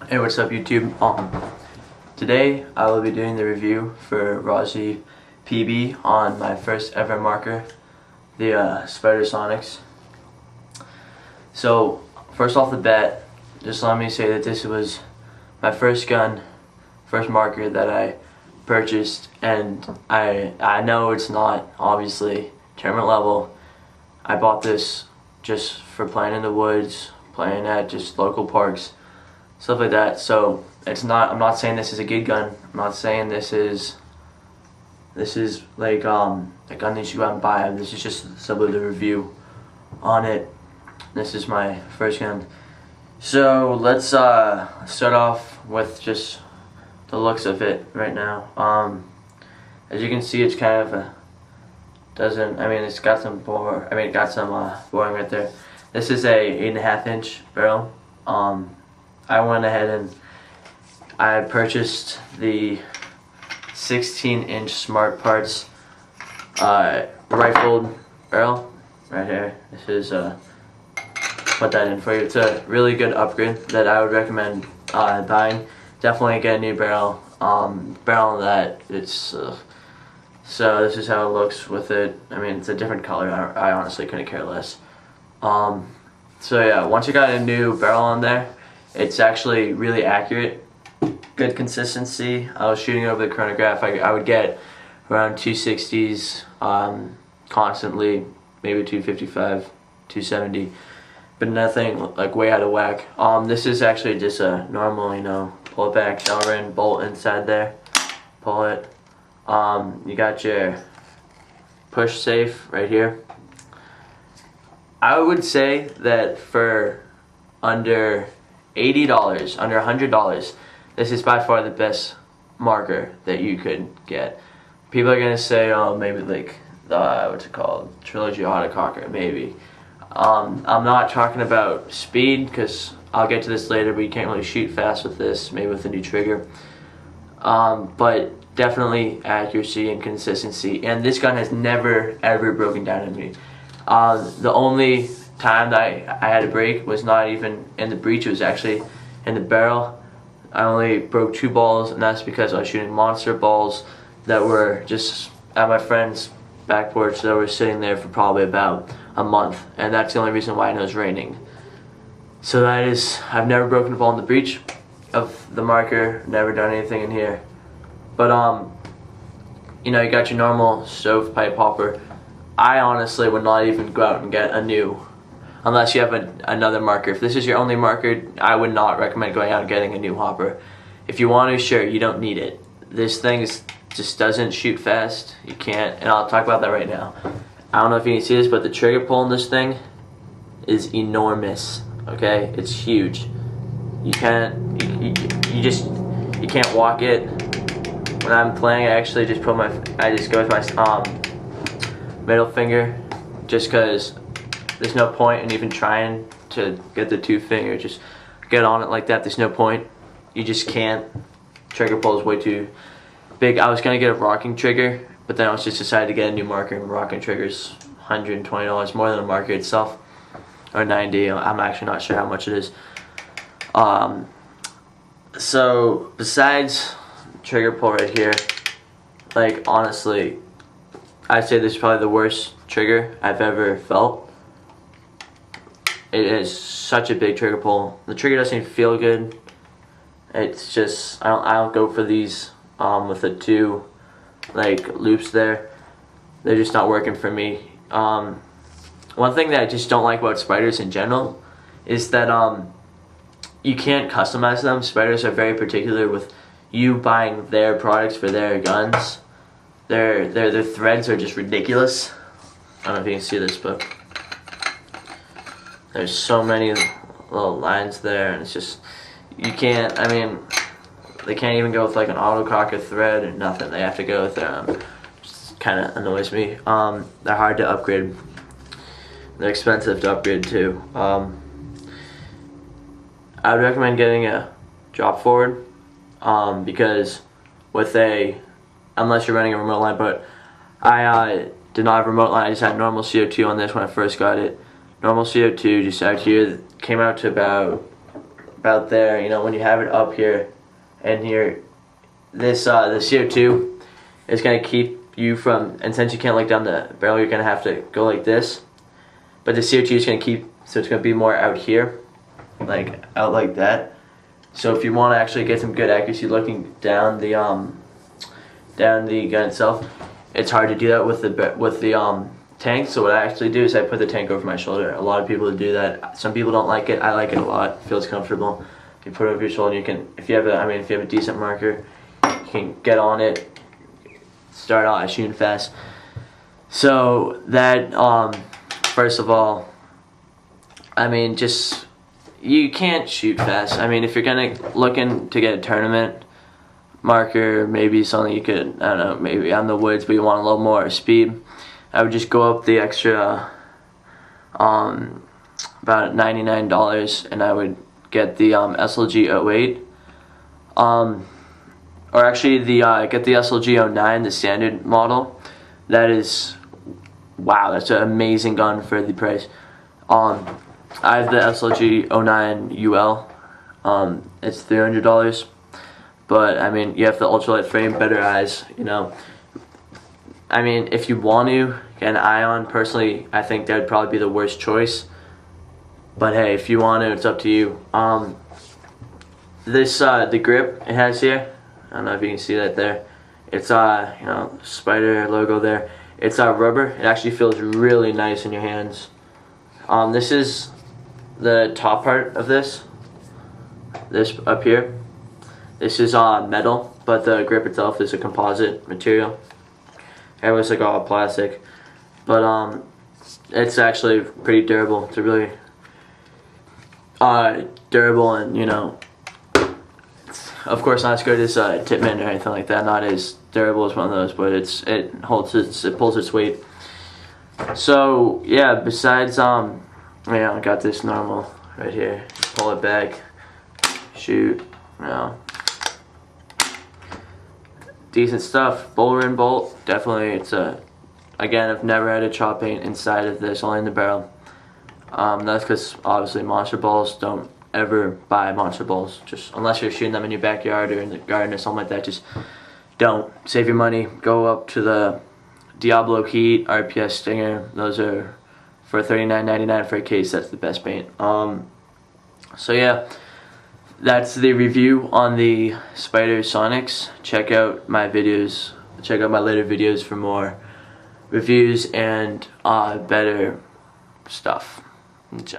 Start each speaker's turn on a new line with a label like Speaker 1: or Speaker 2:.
Speaker 1: Hey, what's up YouTube? Today I will be doing the review for RozziPB on my first ever marker, the Spyder Sonix. So first off the bat, just let me say that this was my first gun, first marker that I purchased, and I know it's not obviously tournament level. I bought this just for playing in the woods, playing at just local parks, stuff like that. So it's not, I'm not saying this is a good gun. I'm not saying this is like a gun that you should go out and buy. This is just simply the review on it. This is my first gun. So let's start off with just the looks of it right now. As you can see, it's kind of a, it's got some bore. It got some boring right there. This is a 8.5 inch barrel. I went ahead and I purchased the 16-inch Smart Parts rifled barrel right here. This is put that in for you. It's a really good upgrade that I would recommend buying. Definitely get a new barrel. Barrel that it's so this is how it looks with it. It's a different color. I honestly couldn't care less. So yeah, once you got a new barrel on there, it's actually really accurate, good consistency. I was shooting over the chronograph. I would get around 260s constantly, maybe 255, 270, but nothing like way out of whack. This is actually just a normal, pull it back, shower in, bolt inside there, pull it. You got your push safe right here. I would say that for under $80, under $100, this is by far the best marker that you could get. People are gonna say, oh, maybe like what's it called, Trilogy Autococker, maybe. I'm not talking about speed, because I'll get to this later, but you can't really shoot fast with this, maybe with a new trigger. But definitely accuracy and consistency, and this gun has never ever broken down on me. The only time that I had a break was not even in the breech, it was actually in the barrel. I only broke 2 balls, and that's because I was shooting monster balls that were just at my friend's back porch that were sitting there for probably about a month, and that's the only reason why I know it's raining. So that is, I've never broken a ball in the breech of the marker, never done anything in here. But you got your normal stovepipe hopper. I honestly would not even go out and get a new, unless you have another marker. If this is your only marker, I would not recommend going out and getting a new hopper. If you want to, sure, you don't need it. This thing just doesn't shoot fast. You can't, and I'll talk about that right now. I don't know if you can see this, but the trigger pull in this thing is enormous. Okay, it's huge. You can't, you can't walk it. When I'm playing, I actually just go with my middle finger, just because there's no point in even trying to get the 2 finger, just get on it like that. There's no point. You just can't. Trigger pull is way too big. I was gonna get a rocking trigger, but then I was just decided to get a new marker, and rocking trigger's $120 more than a marker itself, or $90. I'm actually not sure how much it is. So besides trigger pull right here, like honestly, I'd say this is probably the worst trigger I've ever felt. It is such a big trigger pull. The trigger doesn't even feel good. It's just, I don't go for these with the 2 like loops there. They're just not working for me. One thing that I just don't like about Spyders in general is that you can't customize them. Spyders are very particular with you buying their products for their guns. Their threads are just ridiculous. I don't know if you can see this, but there's so many little lines there, and it's just, you can't, they can't even go with like an autococker thread or nothing. They have to go with just kind of annoys me. They're hard to upgrade. They're expensive to upgrade too. I would recommend getting a drop forward, because with unless you're running a remote line, but I did not have a remote line. I just had normal CO2 on this when I first got it. Normal CO2 just out here came out to about about there. You know, when you have it up here and here, this the CO2 is gonna keep you from, and since you can't look down the barrel, you're gonna have to go like this. But the CO2 is gonna keep, so it's gonna be more out here, like out like that. So if you want to actually get some good accuracy looking down the gun itself, it's hard to do that with the tank. So what I actually do is I put the tank over my shoulder. A lot of people do that. Some people don't like it. I like it a lot. It feels comfortable. You put it over your shoulder. You can, if you have a decent marker, you can get on it, start out shooting fast. So that first of all, I mean, just, you can't shoot fast. I mean, if you're looking to get a tournament marker, maybe something you could, I don't know, maybe on the woods, but you want a little more speed, I would just go up the extra about $99, and I would get the SLG 08, or actually get the SLG 09, the standard model. That is, wow, that's an amazing gun for the price. I have the SLG 09 UL. It's $300, but I mean, you have the ultralight frame, better eyes, you know. I mean, if you want to get an ion, personally, I think that would probably be the worst choice. But hey, if you want to, it's up to you. The grip it has here, I don't know if you can see that there. It's you know, Spyder logo there. It's rubber. It actually feels really nice in your hands. This is the top part of this up here. This is metal, but the grip itself is a composite material. It was like all plastic, but it's actually pretty durable. It's a really durable, and you know, of course not as good as Tipman or anything like that. Not as durable as one of those, but it pulls its weight. So yeah, besides yeah, I got this normal right here. Pull it back, shoot, you know. Decent stuff. Bowler and bolt, definitely. It's again, I've never had a chop paint inside of this, only in the barrel. That's because obviously monster balls, don't ever buy monster balls, just unless you're shooting them in your backyard or in the garden or something like that. Just don't. Save your money. Go up to the Diablo Heat, RPS Stinger. Those are for $39.99 for a case. That's the best paint. So yeah, that's the review on the Spyder Sonix. Check out my videos. Check out my later videos for more reviews and better stuff.